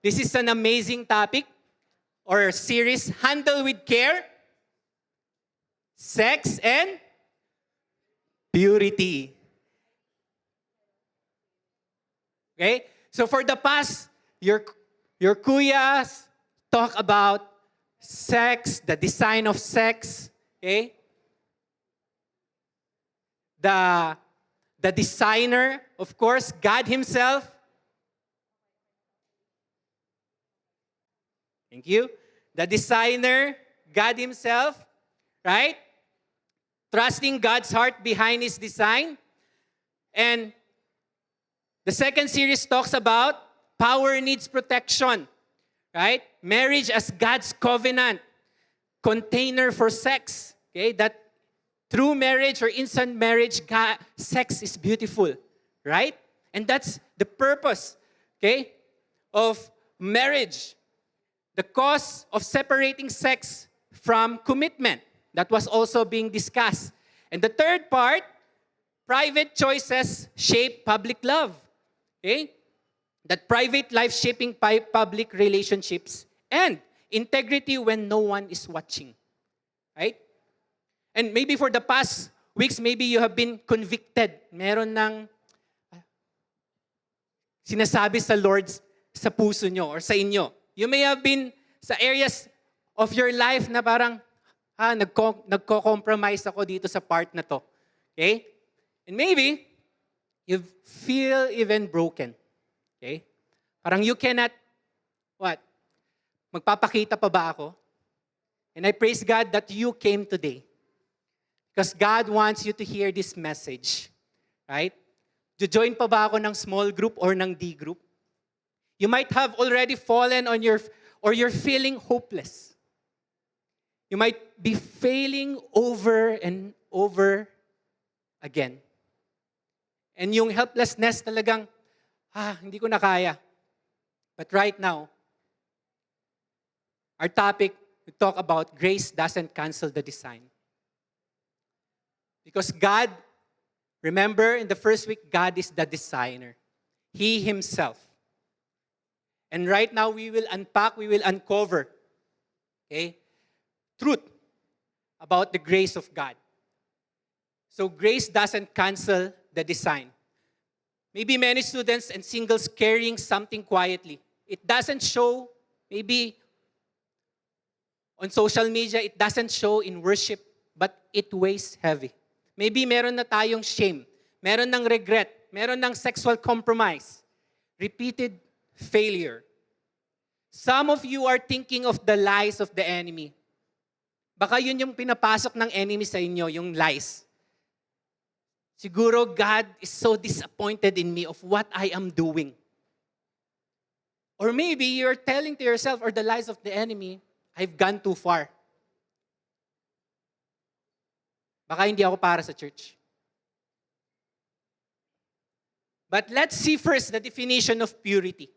This is an amazing topic or series, Handle with Care, Sex and Purity. Okay? So for the past, your kuyas talk about sex, the design of sex, okay? The designer, of course, God Himself. Thank you. The designer, God Himself, right? Trusting God's heart behind His design. And the second series talks about power needs protection, right? Marriage as God's covenant, container for sex, okay? That through marriage or instant marriage, sex is beautiful, right? And that's the purpose, okay, of marriage. The cause of separating sex from commitment. That was also being discussed. And the third part, private choices shape public love. Okay? That private life shaping public relationships and integrity when no one is watching. Right? And maybe for the past weeks, maybe you have been convicted. Meron ng sinasabi sa Lord sa puso nyo or sa inyo. You may have been sa areas of your life na parang, nagko-compromise ako dito sa part na to. Okay? And maybe, you feel even broken. Okay? Parang you cannot, magpapakita pa ba ako? And I praise God that you came today. Because God wants you to hear this message. Right? Join pa ba ako ng small group or ng D group? You might have already fallen on or you're feeling hopeless. You might be failing over and over again. And yung helplessness talagang, hindi ko na kaya. But right now, our topic, we talk about grace doesn't cancel the design. Because God, remember in the first week, God is the designer. He Himself. And right now, we will unpack, we will uncover, okay, truth about the grace of God. So grace doesn't cancel the design. Maybe many students and singles carrying something quietly. It doesn't show, maybe on social media, it doesn't show in worship, but it weighs heavy. Maybe meron na tayong shame, meron ng regret, meron ng sexual compromise, repeated failure. Some of you are thinking of the lies of the enemy. Baka yun yung pinapasok ng enemy sa inyo, yung lies. Siguro God is so disappointed in me of what I am doing. Or maybe you're telling to yourself or the lies of the enemy, I've gone too far. Baka hindi ako para sa church. But let's see first the definition of purity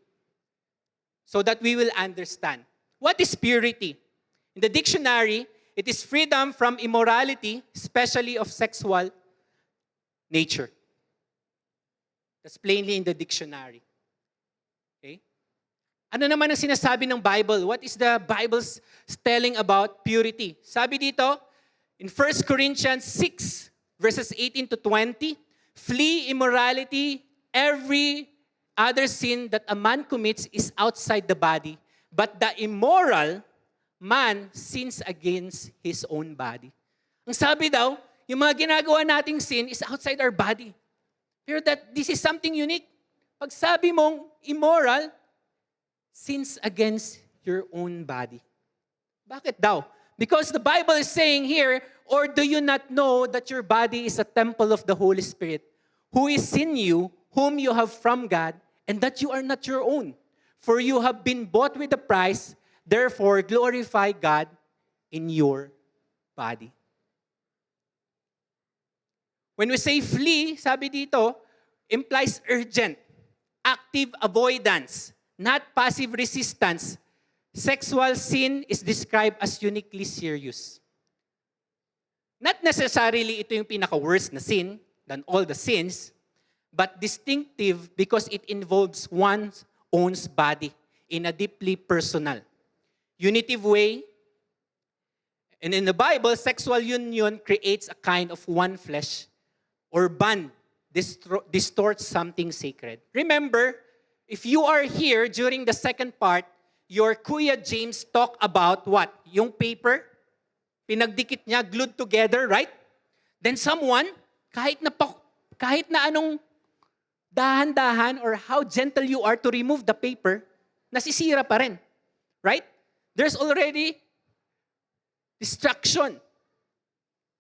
so that we will understand. What is purity? In the dictionary, it is freedom from immorality, especially of sexual nature. That's plainly in the dictionary. Okay? Ano naman ang sinasabi ng Bible? What is the Bible's telling about purity? Sabi dito, in 1 Corinthians 6, verses 18 to 20, flee immorality, every other sin that a man commits is outside the body, but the immoral man sins against his own body. Ang sabi daw, yung mga ginagawa nating sin is outside our body. Pero this is something unique. Pag sabi mong immoral, sins against your own body. Bakit daw? Because the Bible is saying here, or do you not know that your body is a temple of the Holy Spirit, who is in you, whom you have from God, and that you are not your own? For you have been bought with a price. Therefore, glorify God in your body. When we say flee, sabi dito, implies urgent, active avoidance, not passive resistance. Sexual sin is described as uniquely serious. Not necessarily ito yung pinaka-worst na sin than all the sins, but distinctive because it involves one's own body. in a deeply personal, unitive way. And in the Bible, sexual union creates a kind of one flesh or bond, distorts something sacred. Remember, if you are here during the second part, your Kuya James talked about what? Yung paper, pinagdikit niya, glued together, right? Then someone, kahit na anong dahan-dahan or how gentle you are to remove the paper, nasisira pa rin. Right? There's already destruction.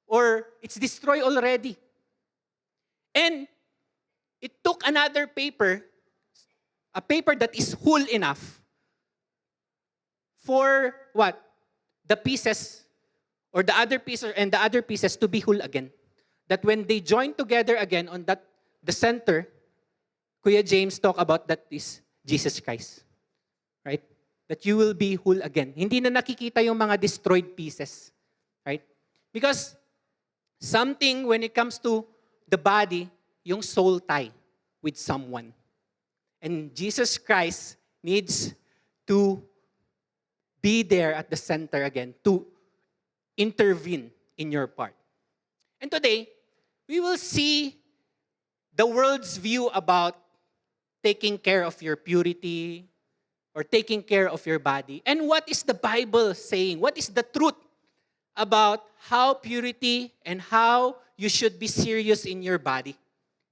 Or it's destroyed already. And it took another paper, a paper that is whole enough for what? The pieces or the other pieces and the other pieces to be whole again. That when they join together again on that the center, Kuya James talk about that is Jesus Christ. Right? That you will be whole again. Hindi na nakikita yung mga destroyed pieces. Right? Because something when it comes to the body, yung soul tie with someone. And Jesus Christ needs to be there at the center again to intervene in your part. And today, we will see the world's view about taking care of your purity or taking care of your body. And what is the Bible saying? What is the truth about how purity and how you should be serious in your body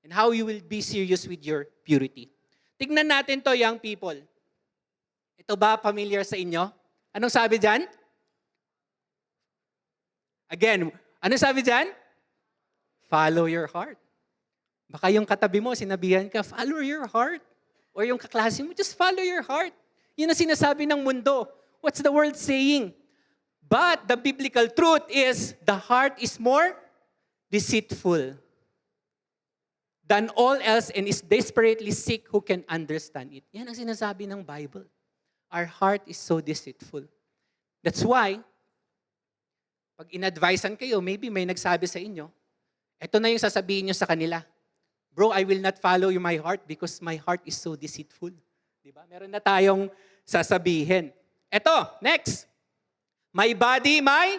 and how you will be serious with your purity? Tignan natin to, young people. Ito ba familiar sa inyo? Anong sabi dyan? Again, anong sabi dyan? Follow your heart. Baka yung katabi mo, sinabihan ka, follow your heart. Or yung kaklase mo, just follow your heart. Yun ang sinasabi ng mundo. What's the world saying? But the biblical truth is, the heart is more deceitful than all else and is desperately sick who can understand it. Yan ang sinasabi ng Bible. Our heart is so deceitful. That's why, pag in-advisean kayo, maybe may nagsabi sa inyo, eto na yung sasabihin nyo sa kanila. Bro, I will not follow you my heart because my heart is so deceitful. Diba? Meron na tayong sasabihin. Eto, next. My body, my...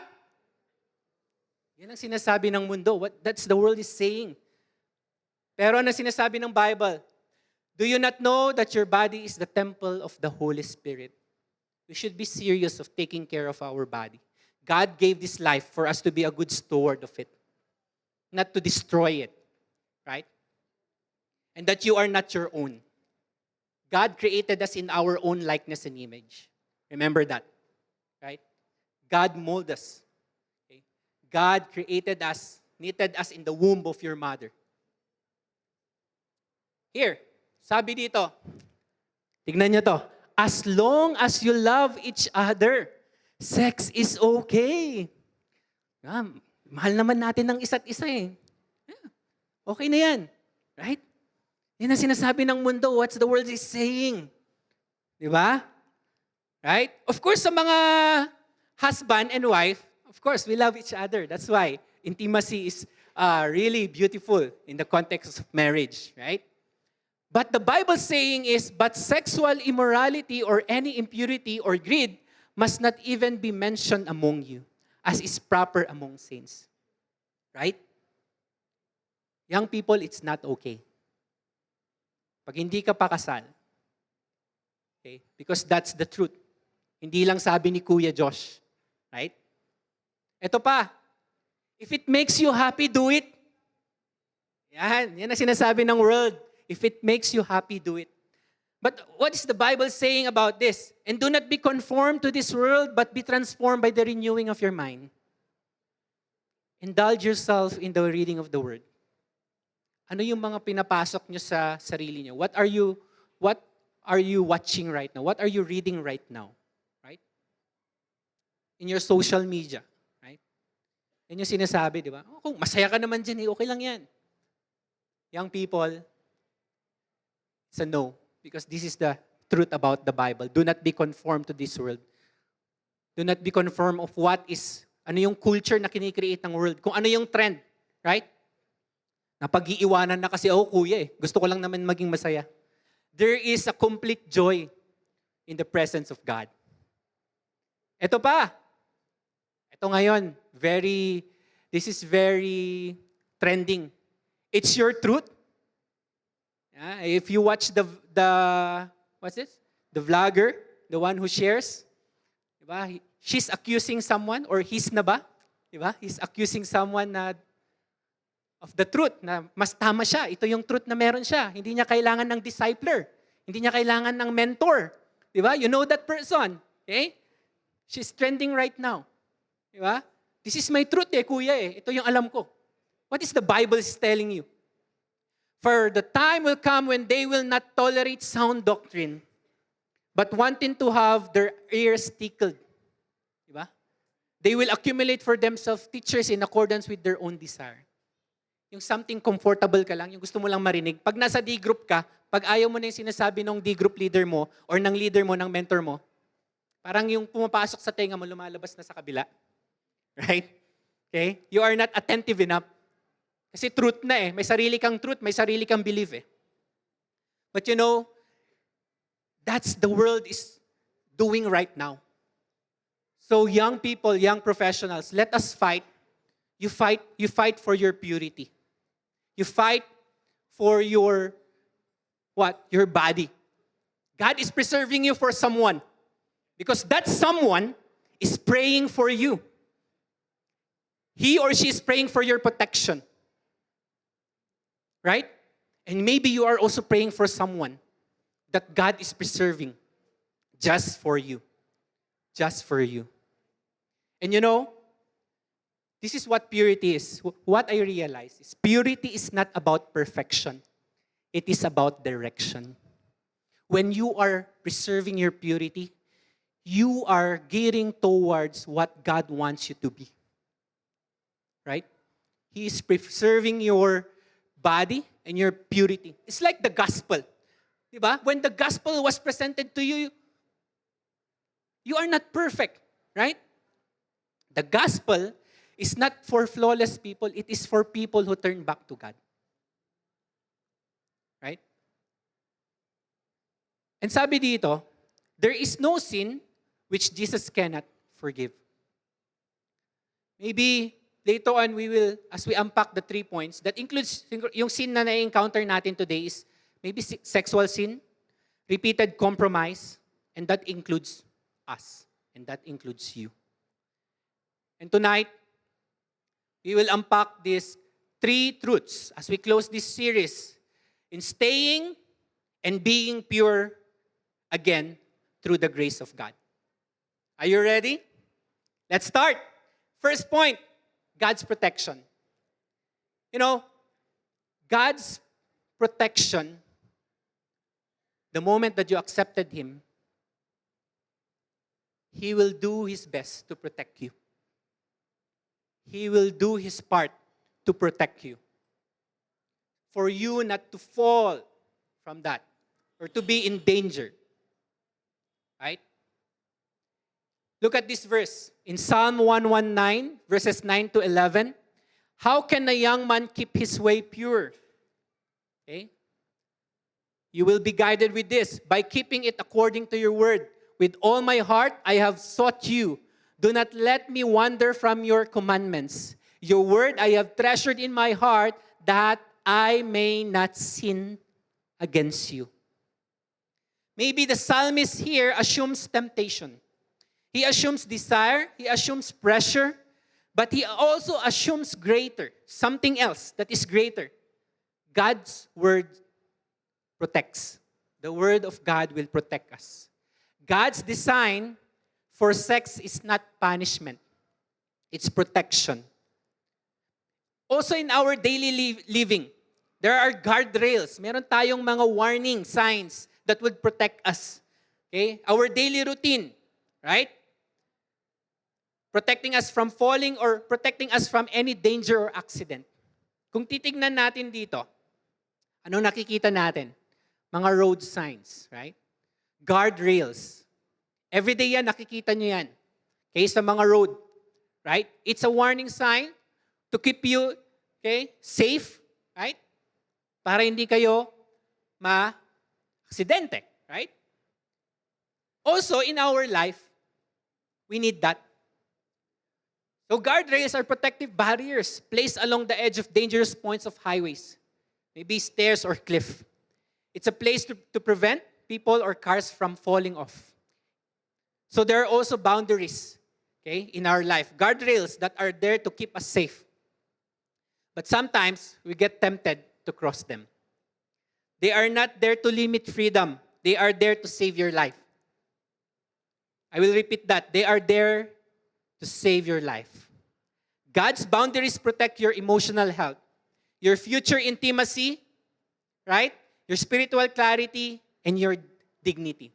Yan ang sinasabi ng mundo. That's the world is saying. Pero ano sinasabi ng Bible? Do you not know that your body is the temple of the Holy Spirit? We should be serious of taking care of our body. God gave this life for us to be a good steward of it. Not to destroy it. Right? And that you are not your own. God created us in our own likeness and image. Remember that. Right? God molded us. Okay? God created us, knitted us in the womb of your mother. Here, sabi dito, tignan nyo to, as long as you love each other, sex is okay. Mahal naman natin ng isa't isa eh. Okay na yan. Right? Yan ang sinasabi ng mundo. What's the world is saying? Di ba? Right? Of course, sa mga husband and wife, of course, we love each other. That's why intimacy is really beautiful in the context of marriage. Right? But the Bible saying is, but sexual immorality or any impurity or greed must not even be mentioned among you, as is proper among saints. Right? Young people, it's not okay. Pag hindi ka pakasal, okay? Because that's the truth. Hindi lang sabi ni Kuya Josh. Right? Ito pa, if it makes you happy, do it. Yan ang sinasabi ng world. If it makes you happy, do it. But what is the Bible saying about this? And do not be conformed to this world, but be transformed by the renewing of your mind. Indulge yourself in the reading of the Word. Ano yung mga pinapasok nyo sa sarili nyo? What are you watching right now? What are you reading right now? Right? In your social media. Right? Yan yung sinasabi, di ba? Kung masaya ka naman dyan, okay lang yan. Young people, it's a no. Because this is the truth about the Bible. Do not be conformed to this world. Do not be conformed of what is, ano yung culture na kinikreate ng world. Kung ano yung trend. Right? Napag-iiwanan na kasi ako, kuya eh. Gusto ko lang naman maging masaya. There is a complete joy in the presence of God. Ito pa. Ito ngayon, this is very trending. It's your truth. If you watch the what's this? The vlogger, the one who shares, diba? She's accusing someone, or he's na ba? Diba? He's accusing someone of the truth, na mas tama siya. Ito yung truth na meron siya. Hindi niya kailangan ng discipler. Hindi niya kailangan ng mentor. Diba? You know that person. Okay? She's trending right now. Diba? This is my truth kuya Ito yung alam ko. What is the Bible is telling you? For the time will come when they will not tolerate sound doctrine, but wanting to have their ears tickled. Diba? They will accumulate for themselves teachers in accordance with their own desire. Yung something comfortable ka lang, yung gusto mo lang marinig. Pag nasa D-group ka, pag ayaw mo na yung sinasabi ng D-group leader mo, or ng leader mo, ng mentor mo, parang yung pumapasok sa tenga mo, lumalabas na sa kabila. Right? Okay? You are not attentive enough. Kasi truth na May sarili kang truth, may sarili kang belief But you know, that's the world is doing right now. So young people, young professionals, let us fight. You fight for your purity. You fight for your your body. God is preserving you for someone. Because that someone is praying for you. He or she is praying for your protection. Right? And maybe you are also praying for someone that God is preserving just for you. Just for you. And you know, this is what purity is. What I realize is purity is not about perfection. It is about direction. When you are preserving your purity, you are gearing towards what God wants you to be. Right? He is preserving your body and your purity. It's like the gospel. Diba? When the gospel was presented to you, you are not perfect. Right? The gospel is not for flawless people. It is for people who turn back to God. Right? And sabi dito, there is no sin which Jesus cannot forgive. Maybe later on we will, as we unpack the 3 points, that includes, yung sin na na-encounter natin today is maybe sexual sin, repeated compromise, and that includes us. And that includes you. And tonight, we will unpack these 3 truths as we close this series in staying and being pure again through the grace of God. Are you ready? Let's start. First point, God's protection. You know, God's protection, the moment that you accepted Him, He will do His best to protect you. He will do His part to protect you. For you not to fall from that or to be in danger. Right? Look at this verse in Psalm 119, verses 9 to 11. How can a young man keep his way pure? Okay? You will be guided with this by keeping it according to your word. With all my heart, I have sought you. Do not let me wander from your commandments. Your word I have treasured in my heart that I may not sin against you. Maybe the psalmist here assumes temptation. He assumes desire, he assumes pressure, but he also assumes greater, something else that is greater. God's word protects. The word of God will protect us. God's design for sex is not punishment. It's protection. Also in our daily living, there are guardrails. Meron tayong mga warning signs that would protect us. Okay? Our daily routine, right? Protecting us from falling or protecting us from any danger or accident. Kung titignan natin dito, ano nakikita natin? Mga road signs, right? Guardrails. Every day yan, nakikita nyo yan. Okay, sa mga road, right? It's a warning sign to keep you, okay, safe, right? Para hindi kayo ma-aksidente, right? Also, in our life, we need that. So guardrails are protective barriers placed along the edge of dangerous points of highways, maybe stairs or cliff. It's a place to prevent people or cars from falling off. So there are also boundaries, okay, in our life. Guardrails that are there to keep us safe. But sometimes we get tempted to cross them. They are not there to limit freedom. They are there to save your life. I will repeat that. They are there to save your life. God's boundaries protect your emotional health, your future intimacy, right? Your spiritual clarity, and your dignity.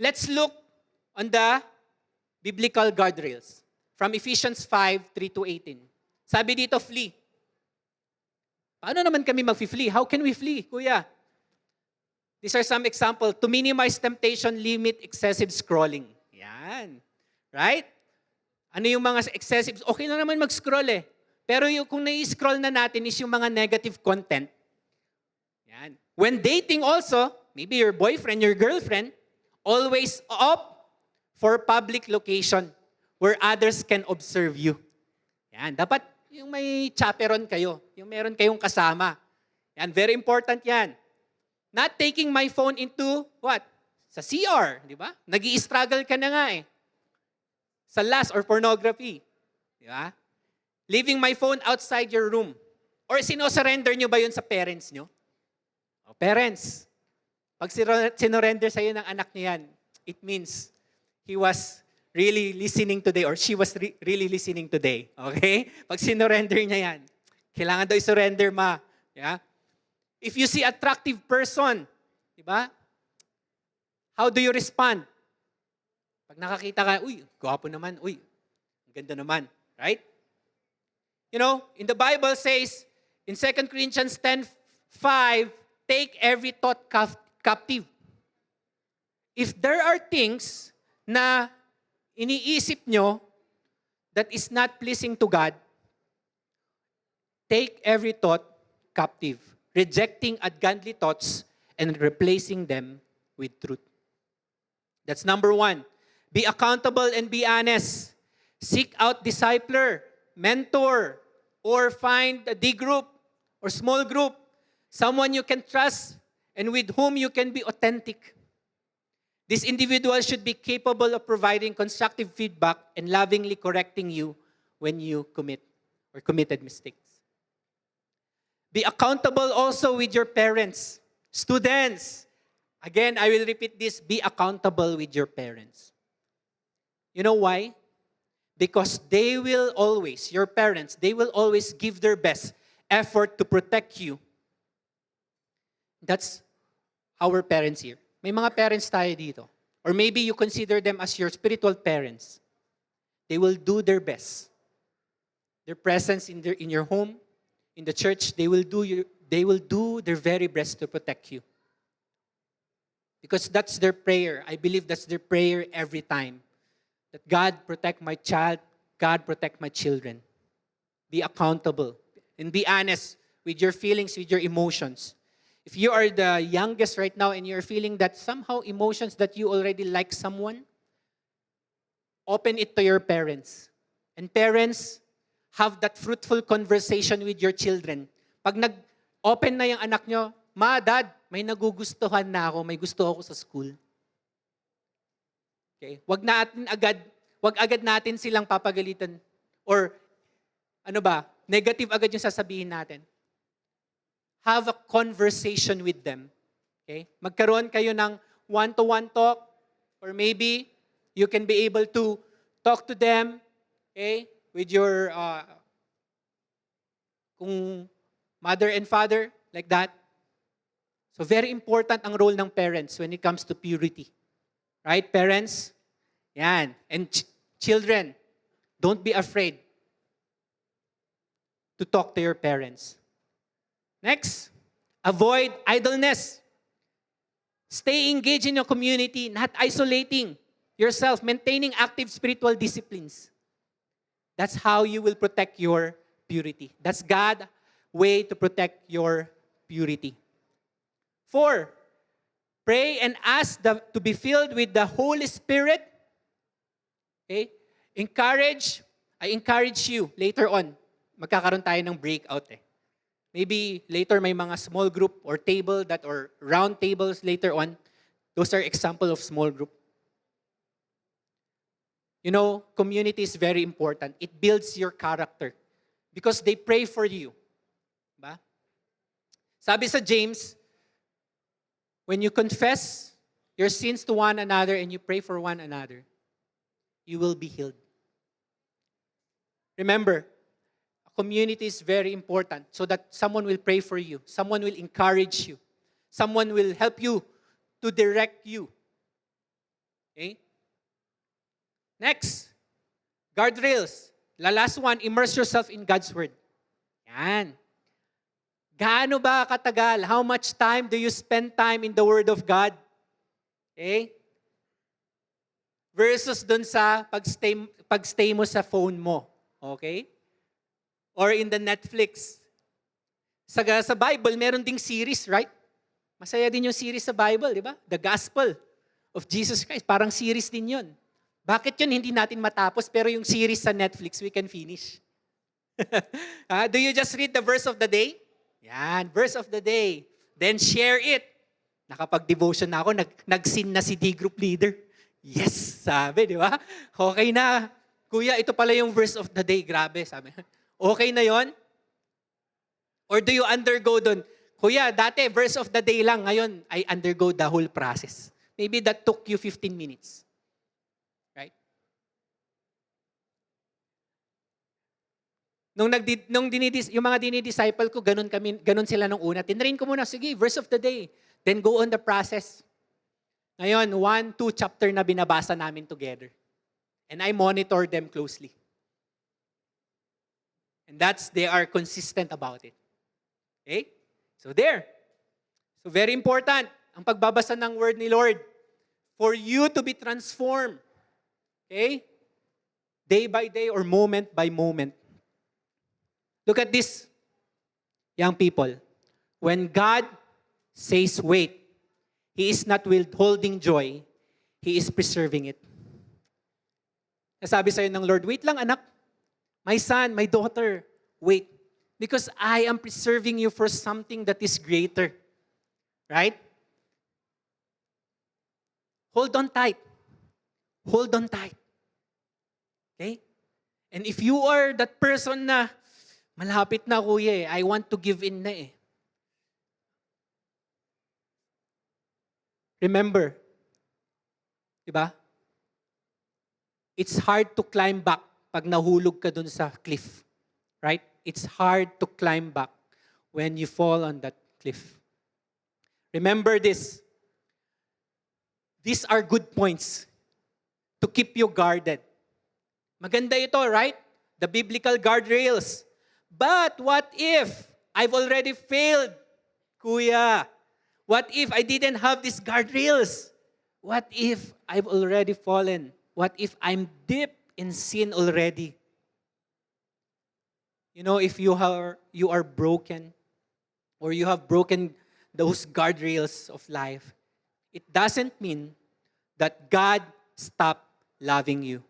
Let's look on the biblical guardrails from Ephesians 5:3-18. Sabi dito, flee. Paano naman kami mag-flee? How can we flee, kuya? These are some examples. To minimize temptation, limit excessive scrolling. Yan. Right? Ano yung mga excessive? Okay lang naman mag-scroll eh. Pero yung kung nai-scroll na natin is yung mga negative content. Yan. When dating also, maybe your boyfriend, your girlfriend, always opt for public location where others can observe you. Yan. Dapat yung may chaperon kayo, yung meron kayong kasama. Yan, very important yan. Not taking my phone into what? Sa CR, di ba? Nag-i-struggle ka na nga eh. Sa lust or pornography. Di ba? Leaving my phone outside your room. Or sino-surrender nyo ba yun sa parents nyo? O, parents, pag sinorender sa'yo ng anak niya yan, it means he was really listening today or she was really listening today. Okay? Pag sinorender niya yan, kailangan daw i-surrender, ma. Yeah? If you see attractive person, di ba? How do you respond? Pag nakakita ka, uy, gwapo naman, uy, ang ganda naman, right? You know, in the Bible says, in 2 Corinthians 10:5, take every thought captive. If there are things na iniisip nyo that is not pleasing to God, take every thought captive, rejecting ungodly thoughts and replacing them with truth. That's number 1. Be accountable and be honest. Seek out discipler, mentor, or find a D group or small group, someone you can trust and with whom you can be authentic. This individual should be capable of providing constructive feedback and lovingly correcting you when you commit or committed mistakes. Be accountable also with your parents. Students, again, I will repeat this, be accountable with your parents. You know why? Because they will always, your parents, they will always give their best effort to protect you. That's our parents here. May mga parents tayo dito. Or maybe you consider them as your spiritual parents. They will do their best. Their presence in your home, in the church, they will do their very best to protect you. Because that's their prayer. I believe that's their prayer every time. That God protect my child, God protect my children. Be accountable and be honest with your feelings, with your emotions. If you are the youngest right now and you're feeling that somehow emotions that you already like someone, open it to your parents. And parents, have that fruitful conversation with your children. Pag nag-open na yung anak nyo, Ma, Dad, may nagugustuhan na ako, may gusto ako sa school. Okay? Wag agad natin silang papagalitan or negative agad yung sasabihin natin. Have a conversation with them. Okay? Magkaroon kayo ng one-to-one talk or maybe you can be able to talk to them, okay, with your kung mother and father, like that. So very important ang role ng parents when it comes to purity. Right, parents? Yan. And children, don't be afraid to talk to your parents. Next, avoid idleness. Stay engaged in your community, not isolating yourself, maintaining active spiritual disciplines. That's how you will protect your purity. That's God's way to protect your purity. 4, Pray and ask to be filled with the Holy Spirit. Okay? I encourage you later on. Magkakaroon tayo ng breakout eh. Maybe later may mga small group or round tables later on. Those are example of small group. You know, community is very important. It builds your character because they pray for you. Ba? Sabi sa James, when you confess your sins to one another and you pray for one another, you will be healed. Remember, a community is very important so that someone will pray for you. Someone will encourage you. Someone will help you to direct you. Okay? Next, guardrails. The last one, immerse yourself in God's Word. Yan. Gaano ba katagal? How much time do you spend time in the Word of God? Okay? Versus dun sa pagstay mo sa phone mo. Okay? Or in the Netflix. Sa Bible, meron ding series, right? Masaya din yung series sa Bible, di ba? The Gospel of Jesus Christ. Parang series din yun. Bakit yun hindi natin matapos, pero yung series sa Netflix, we can finish? Do you just read the verse of the day? Yan, verse of the day. Then share it. Nakapag-devotion na ako, nag-sin na si D-group leader. Yes, sabi, di ba? Okay na. Kuya, ito pala yung verse of the day. Grabe, sabi. Okay na yon? Or do you undergo dun? Kuya, dati verse of the day lang. Ngayon, I undergo the whole process. Maybe that took you 15 minutes. Right? Yung mga dinidisciple ko, ganun sila nung una. Tinrain ko muna, sige, verse of the day. Then go on the process. Ngayon, 1, 2 chapter na binabasa namin together. And I monitor them closely. And they are consistent about it. Okay? So there. So very important, ang pagbabasa ng word ni Lord for you to be transformed. Okay? Day by day or moment by moment. Look at this, young people. When God says wait, He is not withholding joy, He is preserving it. Nasabi sa'yo ng Lord, wait lang anak, my son, my daughter, wait. Because I am preserving you for something that is greater. Right? Hold on tight. Hold on tight. Okay? And if you are that person na, malapit na kuya I want to give in na Remember, diba? It's hard to climb back pag nahulog ka dun sa cliff. Right? It's hard to climb back when you fall on that cliff. Remember this. These are good points to keep you guarded. Maganda ito, right? The biblical guardrails. But what if I've already failed? Kuya, what if I didn't have these guardrails? What if I've already fallen? What if I'm deep in sin already? You know, if you are broken or you have broken those guardrails of life, it doesn't mean that God stopped loving you.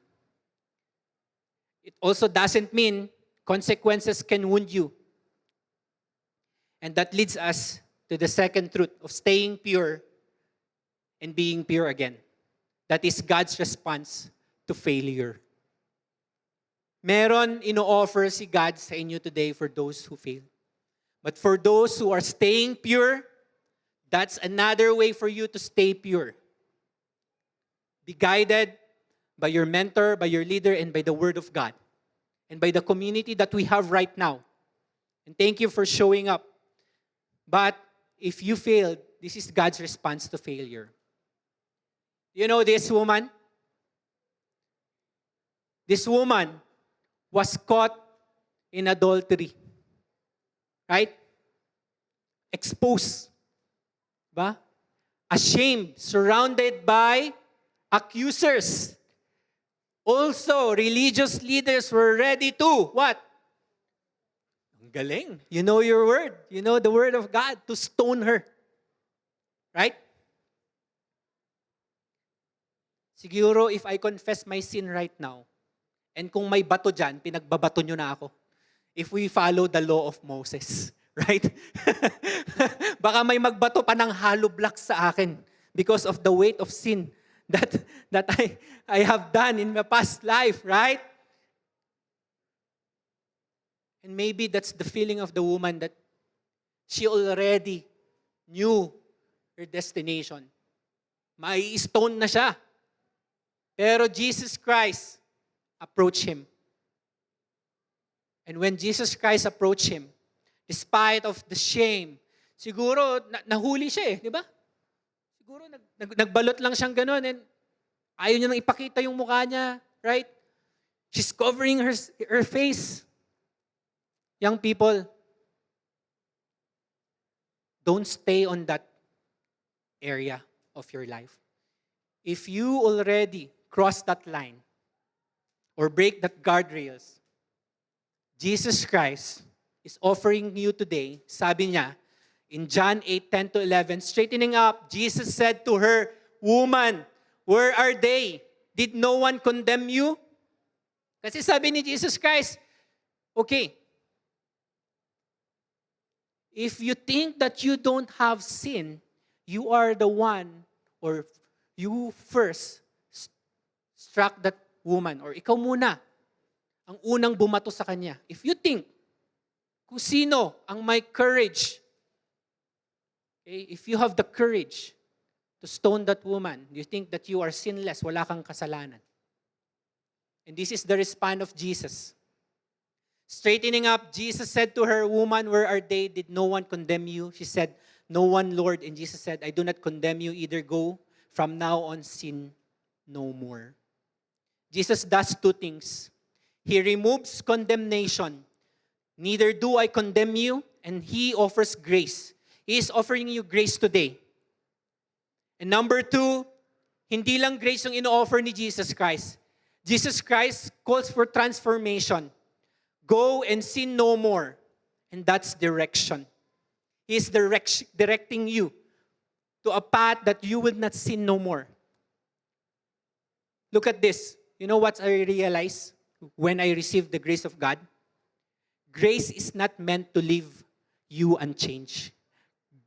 It also doesn't mean consequences can wound you. And that leads us to the second truth of staying pure and being pure again. That is God's response to failure. Meron ino-offer si God sa inyo today for those who fail. But for those who are staying pure, that's another way for you to stay pure. Be guided by your mentor, by your leader, and by the Word of God. And by the community that we have right now. And thank you for showing up. But if you failed, this is God's response to failure. You know this woman? This woman was caught in adultery. Right? Exposed. Ba? Ashamed, surrounded by accusers. Also, religious leaders were ready to, what? Ang galing. You know your word. You know the word of God to stone her. Right? Siguro if I confess my sin right now, and kung may bato dyan, pinagbabato nyo na ako. If we follow the law of Moses. Right? Baka may magbato pa ng hollow block sa akin because of the weight of sin that I have done in my past life, right? And maybe that's the feeling of the woman that she already knew her destination. May stone na siya. Pero Jesus Christ approached him. And when Jesus Christ approached him, despite of the shame, siguro nahuli siya di ba? Siguro nagbalot lang siyang gano'n and ayaw niya nang ipakita yung mukha niya, right? She's covering her face. Young people, don't stay on that area of your life. If you already cross that line or break that guardrails, Jesus Christ is offering you today, sabi niya, in John 8:10-11, straightening up, Jesus said to her, "Woman, where are they? Did no one condemn you?" Kasi sabi ni Jesus Christ, okay, if you think that you don't have sin, you are the one, or you first struck that woman, or ikaw muna, ang unang bumato sa kanya. If you think, kung sino ang may courage, okay, if you have the courage to stone that woman, you think that you are sinless, wala kang kasalanan. And this is the response of Jesus. Straightening up, Jesus said to her, "Woman, where are they? Did no one condemn you?" She said, "No one, Lord." And Jesus said, "I do not condemn you either. Go, from now on, sin no more." Jesus does two things. He removes condemnation. Neither do I condemn you, and He offers grace. He is offering you grace today. And number two, hindi lang grace yung ino-offer ni Jesus Christ. Jesus Christ calls for transformation. Go and sin no more. And that's direction. He is directing you to a path that you will not sin no more. Look at this. You know what I realized when I received the grace of God? Grace is not meant to leave you unchanged.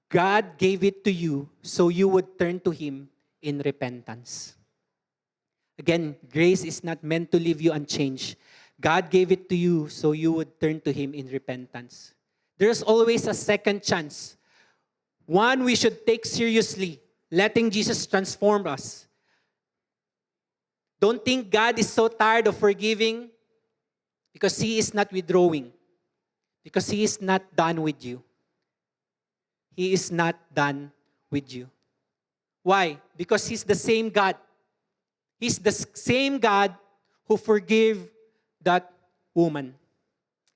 God gave it to you so you would turn to Him in repentance. Again, grace is not meant to leave you unchanged. God gave it to you so you would turn to Him in repentance. There's always a second chance. One we should take seriously, letting Jesus transform us. Don't think God is so tired of forgiving because He is not withdrawing. Because He is not done with you. He is not done with you. Why? Because He's the same God. He's the same God who forgave that woman.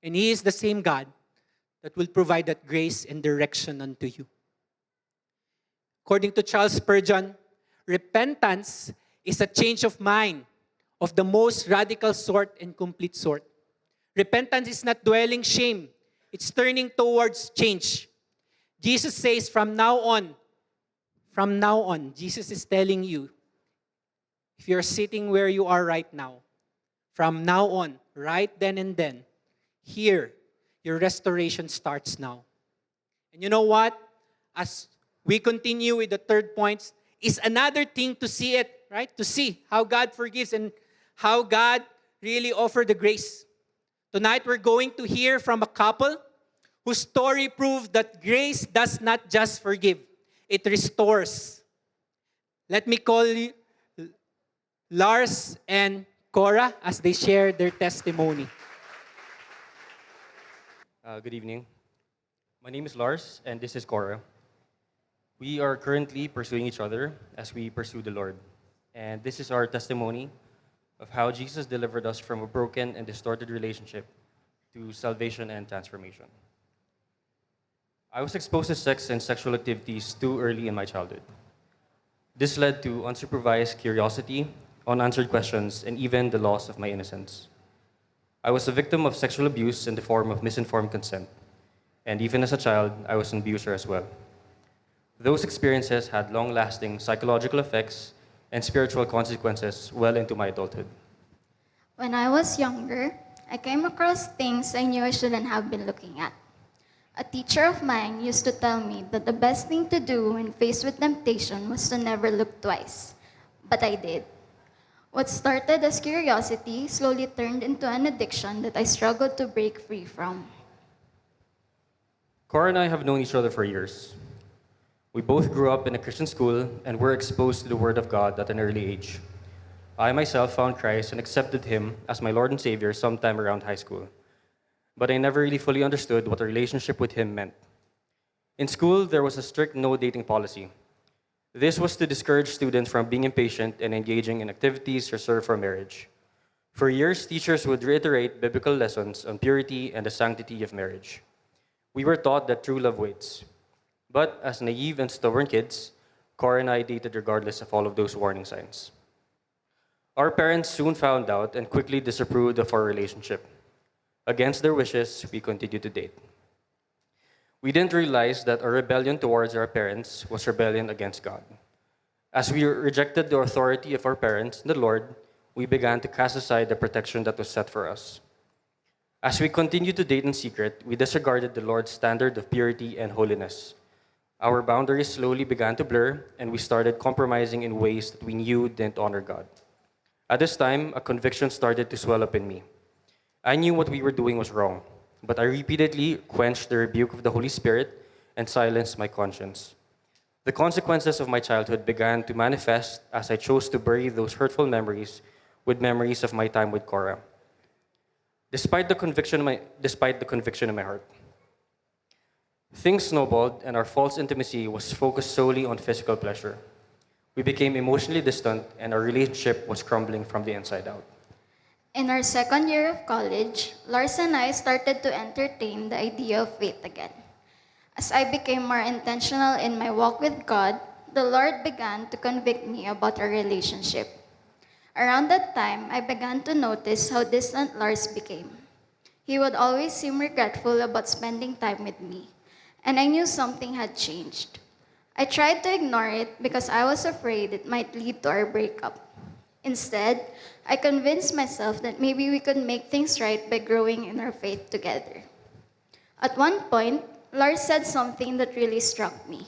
And He is the same God that will provide that grace and direction unto you. According to Charles Spurgeon, repentance is a change of mind of the most radical sort and complete sort. Repentance is not dwelling shame. It's turning towards change. Jesus says from now on, Jesus is telling you, if you're sitting where you are right now, from now on, right then and then, here, your restoration starts now. And you know what? As we continue with the third point, is another thing to see it, right? To see how God forgives and how God really offered the grace. Tonight, we're going to hear from a couple whose story proves that grace does not just forgive, it restores. Let me call you Lars and Cora as they share their testimony. Good evening. My name is Lars, and this is Cora. We are currently pursuing each other as we pursue the Lord. And this is our testimony of how Jesus delivered us from a broken and distorted relationship to salvation and transformation. I was exposed to sex and sexual activities too early in my childhood. This led to unsupervised curiosity, unanswered questions, and even the loss of my innocence. I was a victim of sexual abuse in the form of misinformed consent. And even as a child, I was an abuser as well. Those experiences had long-lasting psychological effects and spiritual consequences well into my adulthood. When I was younger, I came across things I knew I shouldn't have been looking at. A teacher of mine used to tell me that the best thing to do when faced with temptation was to never look twice. But I did. What started as curiosity slowly turned into an addiction that I struggled to break free from. Cora and I have known each other for years. We both grew up in a Christian school and were exposed to the Word of God at an early age. I myself found Christ and accepted Him as my Lord and Savior sometime around high school. But I never really fully understood what a relationship with Him meant. In school, there was a strict no dating policy. This was to discourage students from being impatient and engaging in activities reserved for marriage. For years, teachers would reiterate biblical lessons on purity and the sanctity of marriage. We were taught that true love waits. But as naive and stubborn kids, Cora and I dated regardless of all of those warning signs. Our parents soon found out and quickly disapproved of our relationship. Against their wishes, we continued to date. We didn't realize that our rebellion towards our parents was rebellion against God. As we rejected the authority of our parents, the Lord, we began to cast aside the protection that was set for us. As we continued to date in secret, we disregarded the Lord's standard of purity and holiness. Our boundaries slowly began to blur, and we started compromising in ways that we knew didn't honor God. At this time, a conviction started to swell up in me. I knew what we were doing was wrong, but I repeatedly quenched the rebuke of the Holy Spirit and silenced my conscience. The consequences of my childhood began to manifest as I chose to bury those hurtful memories with memories of my time with Cora. Despite the conviction in my heart, things snowballed and our false intimacy was focused solely on physical pleasure. We became emotionally distant and our relationship was crumbling from the inside out. In our second year of college, Lars and I started to entertain the idea of faith again. As I became more intentional in my walk with God, the Lord began to convict me about our relationship. Around that time, I began to notice how distant Lars became. He would always seem regretful about spending time with me, and I knew something had changed. I tried to ignore it because I was afraid it might lead to our breakup. Instead, I convinced myself that maybe we could make things right by growing in our faith together. At one point, Lars said something that really struck me.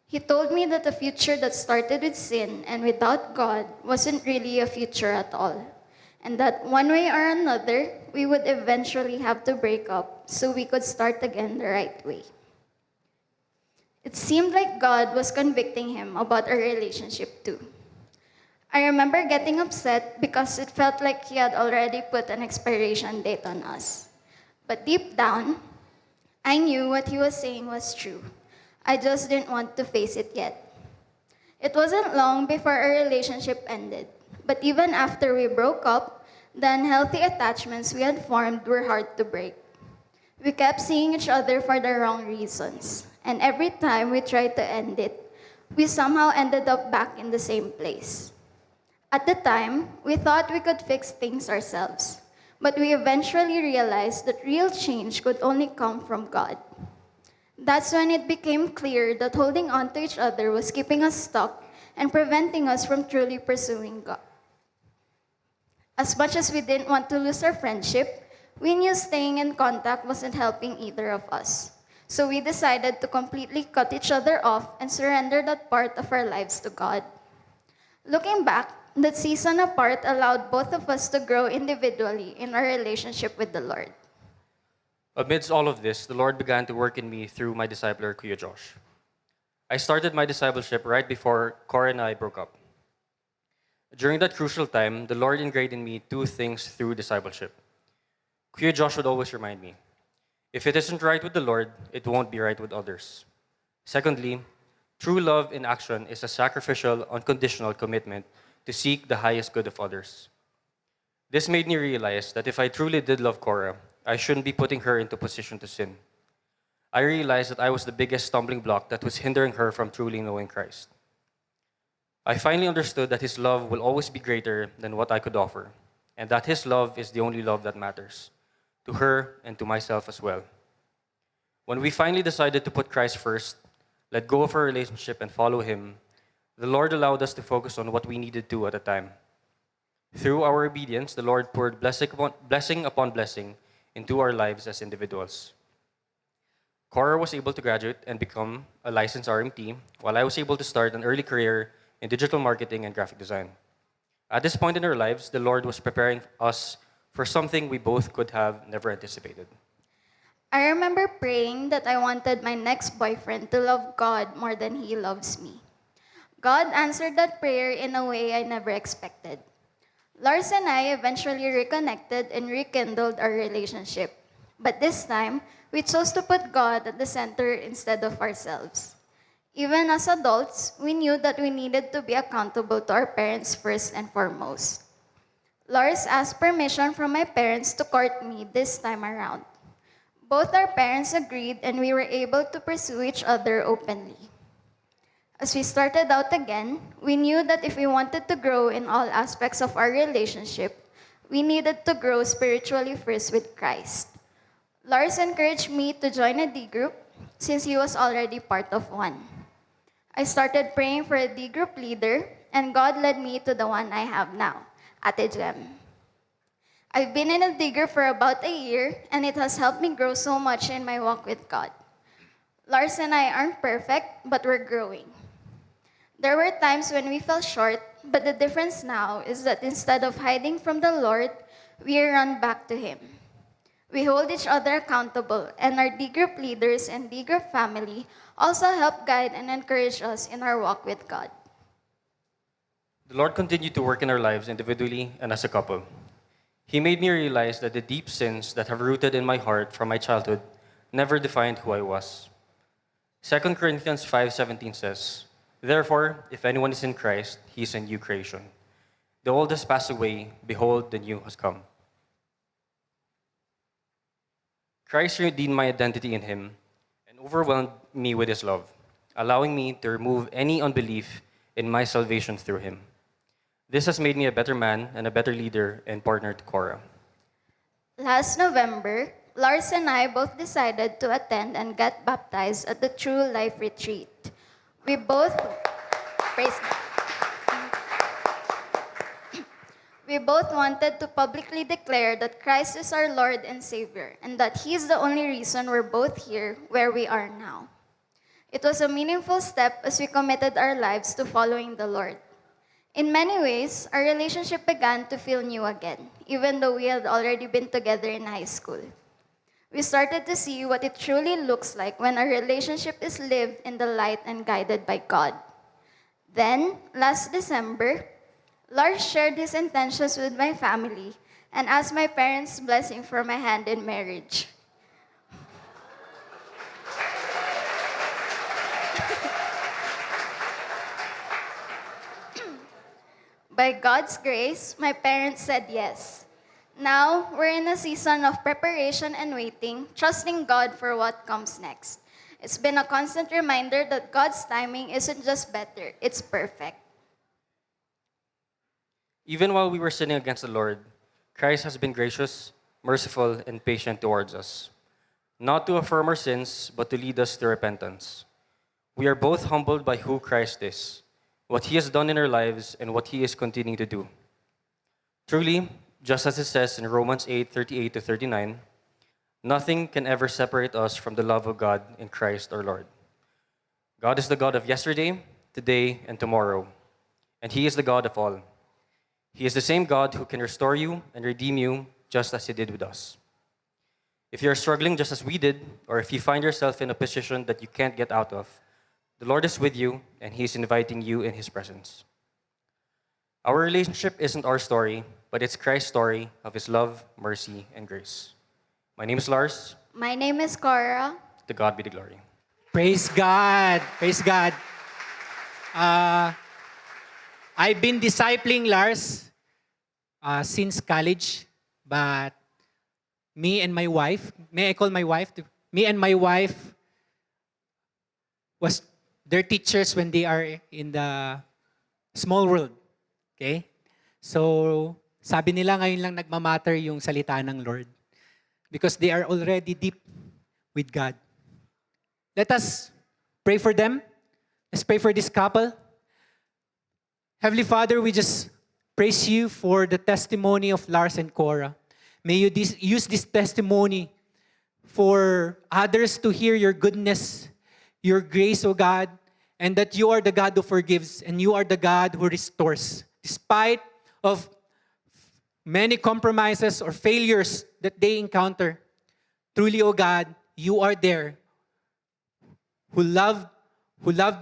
He told me that a future that started with sin and without God wasn't really a future at all, and that one way or another, we would eventually have to break up so we could start again the right way. It seemed like God was convicting him about our relationship too. I remember getting upset because it felt like he had already put an expiration date on us. But deep down, I knew what he was saying was true. I just didn't want to face it yet. It wasn't long before our relationship ended, but even after we broke up, the unhealthy attachments we had formed were hard to break. We kept seeing each other for the wrong reasons, and every time we tried to end it, we somehow ended up back in the same place. At the time, we thought we could fix things ourselves, but we eventually realized that real change could only come from God. That's when it became clear that holding on to each other was keeping us stuck and preventing us from truly pursuing God. As much as we didn't want to lose our friendship, we knew staying in contact wasn't helping either of us. So we decided to completely cut each other off and surrender that part of our lives to God. Looking back, that season apart allowed both of us to grow individually in our relationship with the Lord. Amidst all of this, the Lord began to work in me through my discipler, Kuya Josh. I started my discipleship right before Cora and I broke up. During that crucial time, the Lord ingrained in me two things through discipleship. Kuya Josh would always remind me, if it isn't right with the Lord, it won't be right with others. Secondly, true love in action is a sacrificial, unconditional commitment to seek the highest good of others. This made me realize that if I truly did love Cora, I shouldn't be putting her into position to sin. I realized that I was the biggest stumbling block that was hindering her from truly knowing Christ. I finally understood that His love will always be greater than what I could offer, and that His love is the only love that matters, to her and to myself as well. When we finally decided to put Christ first, let go of our relationship and follow Him, The Lord allowed us to focus on what we needed to at a time. Through our obedience, the Lord poured blessing upon blessing into our lives as individuals. Cora was able to graduate and become a licensed RMT, while I was able to start an early career in digital marketing and graphic design. At this point in our lives, the Lord was preparing us for something we both could have never anticipated. I remember praying that I wanted my next boyfriend to love God more than he loves me. God answered that prayer in a way I never expected. Lars and I eventually reconnected and rekindled our relationship. But this time, we chose to put God at the center instead of ourselves. Even as adults, we knew that we needed to be accountable to our parents first and foremost. Lars asked permission from my parents to court me this time around. Both our parents agreed, and we were able to pursue each other openly. As we started out again, we knew that if we wanted to grow in all aspects of our relationship, we needed to grow spiritually first with Christ. Lars encouraged me to join a D group since he was already part of one. I started praying for a D group leader, and God led me to the one I have now, Ate Jem. I've been in a D group for about a year, and it has helped me grow so much in my walk with God. Lars and I aren't perfect, but we're growing. There were times when we fell short, but the difference now is that instead of hiding from the Lord, we run back to Him. We hold each other accountable, and our D group leaders and D group family also help guide and encourage us in our walk with God. The Lord continued to work in our lives individually and as a couple. He made me realize that the deep sins that have rooted in my heart from my childhood never defined who I was. 2 Corinthians 5:17 says, "Therefore, if anyone is in Christ, he is a new creation. The old has passed away, behold, the new has come." Christ redeemed my identity in Him and overwhelmed me with His love, allowing me to remove any unbelief in my salvation through Him. This has made me a better man and a better leader and partner to Cora. Last November, Lars and I both decided to attend and get baptized at the True Life Retreat. We both, praise God. We both wanted to publicly declare that Christ is our Lord and Savior, and that He is the only reason we're both here where we are now. It was a meaningful step as we committed our lives to following the Lord. In many ways, our relationship began to feel new again, even though we had already been together in high school. We started to see what it truly looks like when a relationship is lived in the light and guided by God. Then, last December, Lars shared his intentions with my family and asked my parents' blessing for my hand in marriage. By God's grace, my parents said yes. Now, we're in a season of preparation and waiting, trusting God for what comes next. It's been a constant reminder that God's timing isn't just better, it's perfect. Even while we were sinning against the Lord, Christ has been gracious, merciful, and patient towards us, not to affirm our sins, but to lead us to repentance. We are both humbled by who Christ is, what He has done in our lives, and what He is continuing to do. Truly, just as it says in Romans 8:38-39, nothing can ever separate us from the love of God in Christ our Lord. God is the God of yesterday, today, and tomorrow, and He is the God of all. He is the same God who can restore you and redeem you just as He did with us. If you're struggling just as we did, or if you find yourself in a position that you can't get out of, the Lord is with you and He is inviting you in His presence. Our relationship isn't our story, but it's Christ's story of His love, mercy, and grace. My name is Lars. My name is Cora. To God be the glory. Praise God. Praise God. I've been discipling Lars since college, but me and my wife, may I call my wife? Me and my wife was their teachers when they are in the small world. Okay? So, sabi nila ngayon lang nagmamatter yung salita ng Lord. Because they are already deep with God. Let us pray for them. Let's pray for this couple. Heavenly Father, we just praise you for the testimony of Lars and Cora. May you use this testimony for others to hear your goodness, your grace, O God, and that you are the God who forgives and you are the God who restores. Despite of many compromises or failures that they encounter, truly, O God, you are there who loved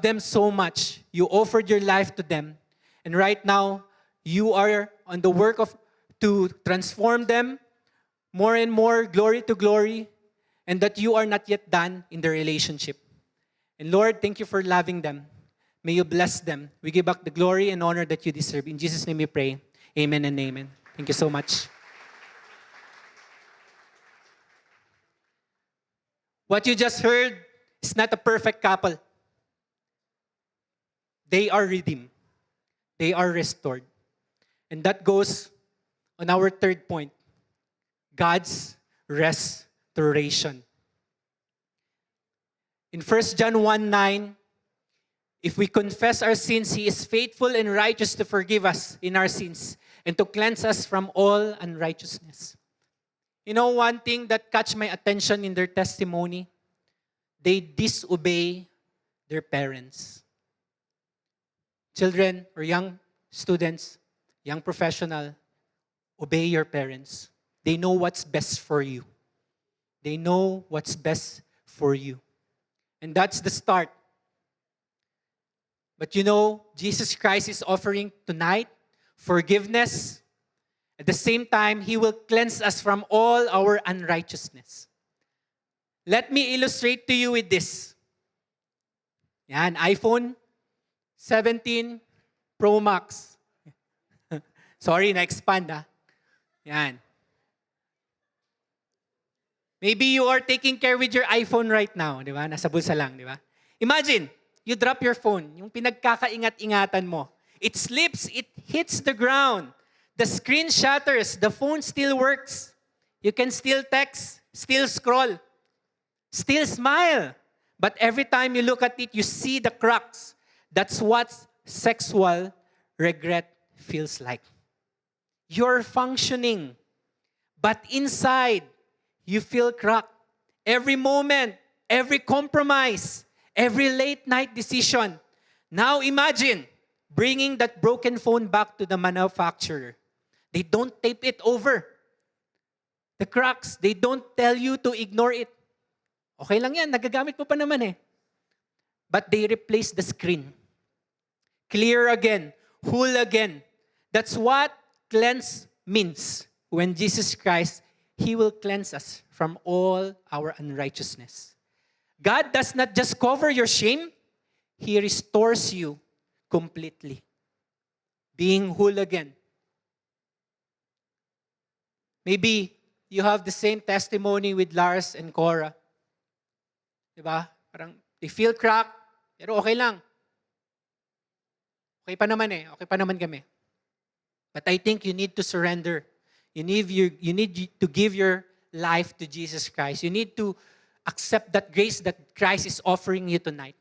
them so much. You offered your life to them. And right now, you are on the work to transform them more and more, glory to glory, and that you are not yet done in the relationship. And Lord, thank you for loving them. May you bless them. We give back the glory and honor that you deserve. In Jesus' name we pray. Amen and amen. Thank you so much. What you just heard is not a perfect couple. They are redeemed. They are restored. And that goes on our third point, God's restoration. In 1 John 1:9, if we confess our sins, He is faithful and righteous to forgive us in our sins and to cleanse us from all unrighteousness. You know, one thing that catch my attention in their testimony, they disobey their parents. Children or young students, young professional, obey your parents. They know what's best for you. They know what's best for you. And that's the start. But you know, Jesus Christ is offering tonight forgiveness. At the same time, He will cleanse us from all our unrighteousness. Let me illustrate to you with this. Yan, iPhone 17 Pro Max. Sorry, na-expand ha. Yan. Maybe you are taking care with your iPhone right now, di ba? Nasa bulsa lang, di ba? Imagine, you drop your phone, yung pinagkakaingat-ingatan mo. It slips, it hits the ground. The screen shatters, the phone still works. You can still text, still scroll, still smile. But every time you look at it, you see the cracks. That's what sexual regret feels like. You're functioning, but inside, you feel cracked. Every moment, every compromise, every late night decision. Now imagine bringing that broken phone back to the manufacturer. They don't tape it over. The cracks, they don't tell you to ignore it. Okay lang yan, nagagamit mo pa naman eh. But they replace the screen. Clear again, whole again. That's what cleanse means. When Jesus Christ, He will cleanse us from all our unrighteousness. God does not just cover your shame, He restores you completely. Being whole again. Maybe you have the same testimony with Lars and Cora. Diba? Parang they feel cracked, pero okay lang. Okay pa naman eh. Okay pa naman kami. But I think you need to surrender. You need to give your life to Jesus Christ. You need to accept that grace that Christ is offering you tonight.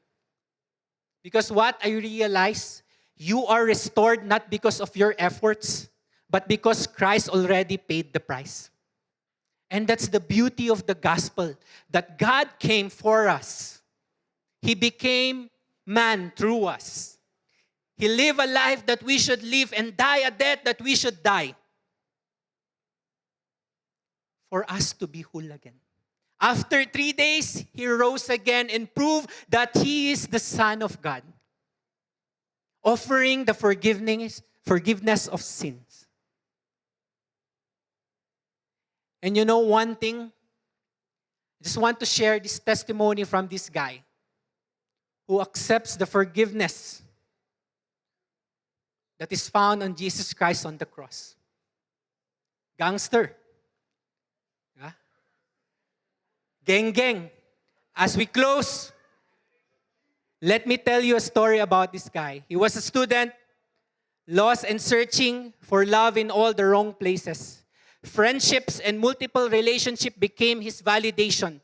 Because what I realize, you are restored not because of your efforts, but because Christ already paid the price. And that's the beauty of the gospel, that God came for us. He became man through us. He lived a life that we should live and die a death that we should die. For us to be whole again. After 3 days, He rose again and proved that He is the Son of God, offering the forgiveness of sins. And you know one thing? I just want to share this testimony from this guy who accepts the forgiveness that is found on Jesus Christ on the cross. Gangster. Geng. As we close, let me tell you a story about this guy. He was a student, lost and searching for love in all the wrong places. Friendships and multiple relationships became his validation.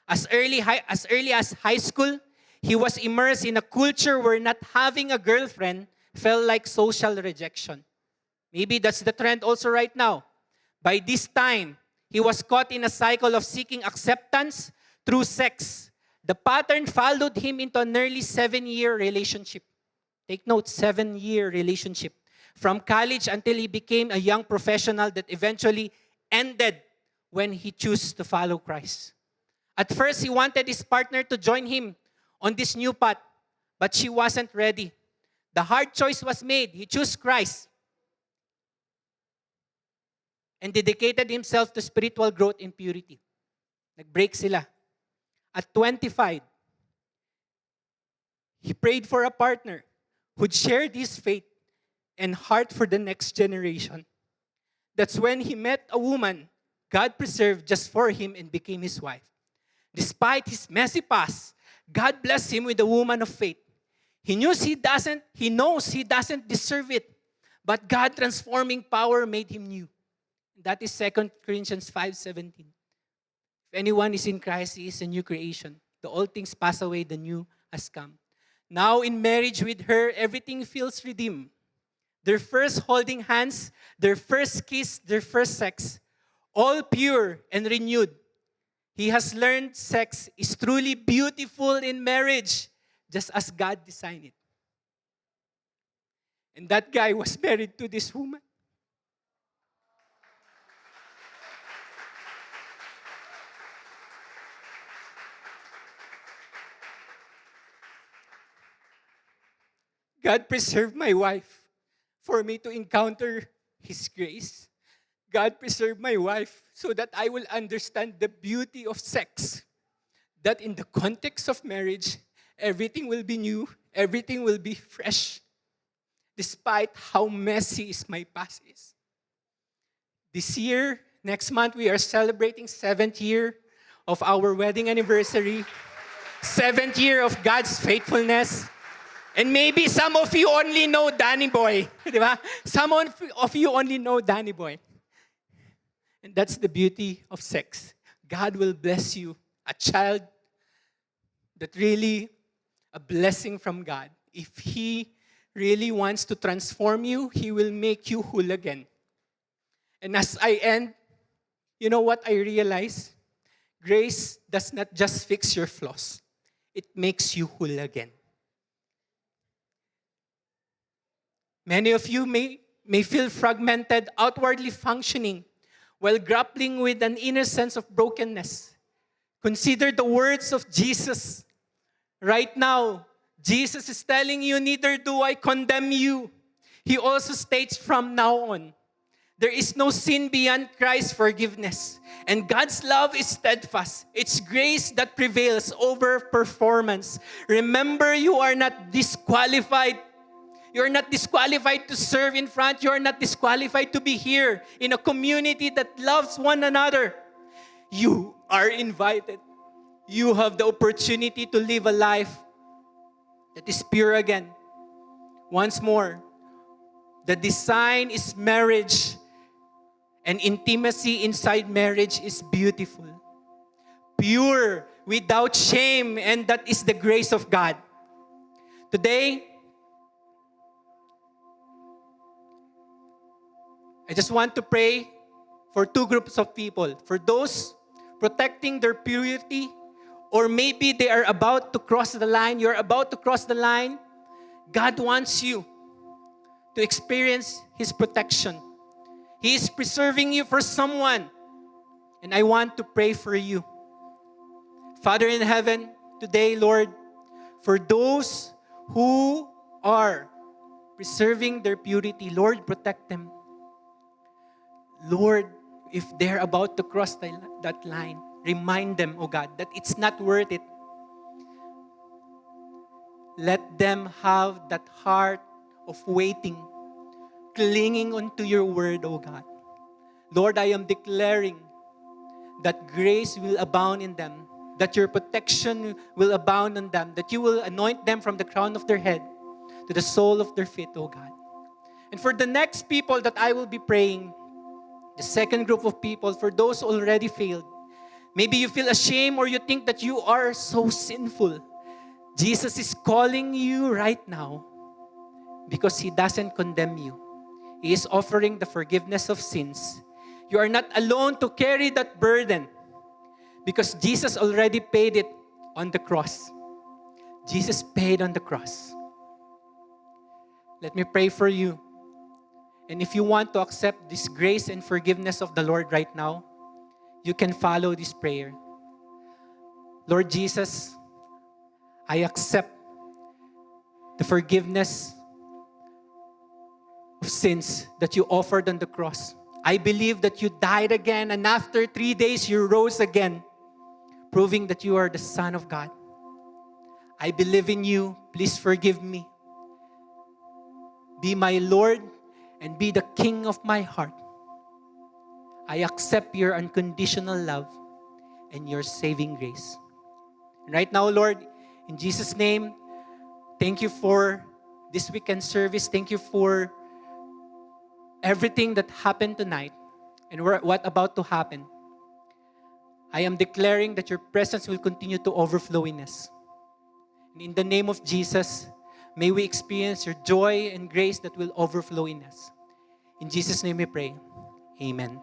As early as high school, he was immersed in a culture where not having a girlfriend felt like social rejection. Maybe that's the trend also right now. By this time, he was caught in a cycle of seeking acceptance through sex. The pattern followed him into a nearly 7-year relationship. Take note, 7-year relationship. From college until he became a young professional that eventually ended when he chose to follow Christ. At first, he wanted his partner to join him on this new path, but she wasn't ready. The hard choice was made. He chose Christ and dedicated himself to spiritual growth and purity. Nag-break sila. At 25, he prayed for a partner who'd shared his faith and heart for the next generation. That's when he met a woman God preserved just for him and became his wife. Despite his messy past, God blessed him with a woman of faith. He knows he doesn't deserve it, but God's transforming power made him new. That is 2 Corinthians 5:17. If anyone is in Christ, he is a new creation. The old things pass away, the new has come. Now in marriage with her, everything feels redeemed. Their first holding hands, their first kiss, their first sex, all pure and renewed. He has learned sex is truly beautiful in marriage, just as God designed it. And that guy was married to this woman. God preserved my wife for me to encounter His grace. God preserved my wife so that I will understand the beauty of sex. That in the context of marriage, everything will be new, everything will be fresh, despite how messy my past is. This year, next month, we are celebrating 7th year of our wedding anniversary, 7th year of God's faithfulness. And maybe some of you only know Danny Boy. Di ba? Some of you only know Danny Boy. And that's the beauty of sex. God will bless you, a child that really a blessing from God. If He really wants to transform you, He will make you whole again. And as I end, you know what I realize? Grace does not just fix your flaws. It makes you whole again. Many of you may feel fragmented, outwardly functioning, while grappling with an inner sense of brokenness. Consider the words of Jesus. Right now, Jesus is telling you, neither do I condemn you. He also states from now on, there is no sin beyond Christ's forgiveness. And God's love is steadfast. It's grace that prevails over performance. Remember, you are not disqualified. You're not disqualified to serve in front. You're not disqualified to be here in a community that loves one another. You are invited. You have the opportunity to live a life that is pure again. Once more, the design is marriage, and intimacy inside marriage is beautiful. Pure, without shame, and that is the grace of God. Today, I just want to pray for two groups of people. For those protecting their purity, or maybe they are about to cross the line. You're about to cross the line. God wants you to experience His protection. He is preserving you for someone. And I want to pray for you. Father in heaven, today, Lord, for those who are preserving their purity, Lord, protect them. Lord, if they're about to cross that line, remind them, oh God, that it's not worth it. Let them have that heart of waiting, clinging onto your word, oh God. Lord, I am declaring that grace will abound in them, that your protection will abound on them, that you will anoint them from the crown of their head to the sole of their feet, oh God. And for the next people that I will be praying, the second group of people, for those who already failed, maybe you feel ashamed or you think that you are so sinful. Jesus is calling you right now. because He doesn't condemn you. He is offering the forgiveness of sins. You are not alone to carry that burden because Jesus already paid it on the cross. Jesus paid on the cross. Let me pray for you. And if you want to accept this grace and forgiveness of the Lord right now, you can follow this prayer. Lord Jesus, I accept the forgiveness of sins that you offered on the cross. I believe that you died again, and after 3 days you rose again, proving that you are the Son of God. I believe in you. Please forgive me. Be my Lord and be the King of my heart. I accept your unconditional love and your saving grace. Right now, Lord, in Jesus' name, thank you for this weekend service. Thank you for everything that happened tonight and what about to happen. I am declaring that your presence will continue to overflow in us. And in the name of Jesus, may we experience your joy and grace that will overflow in us. In Jesus' name we pray. Amen.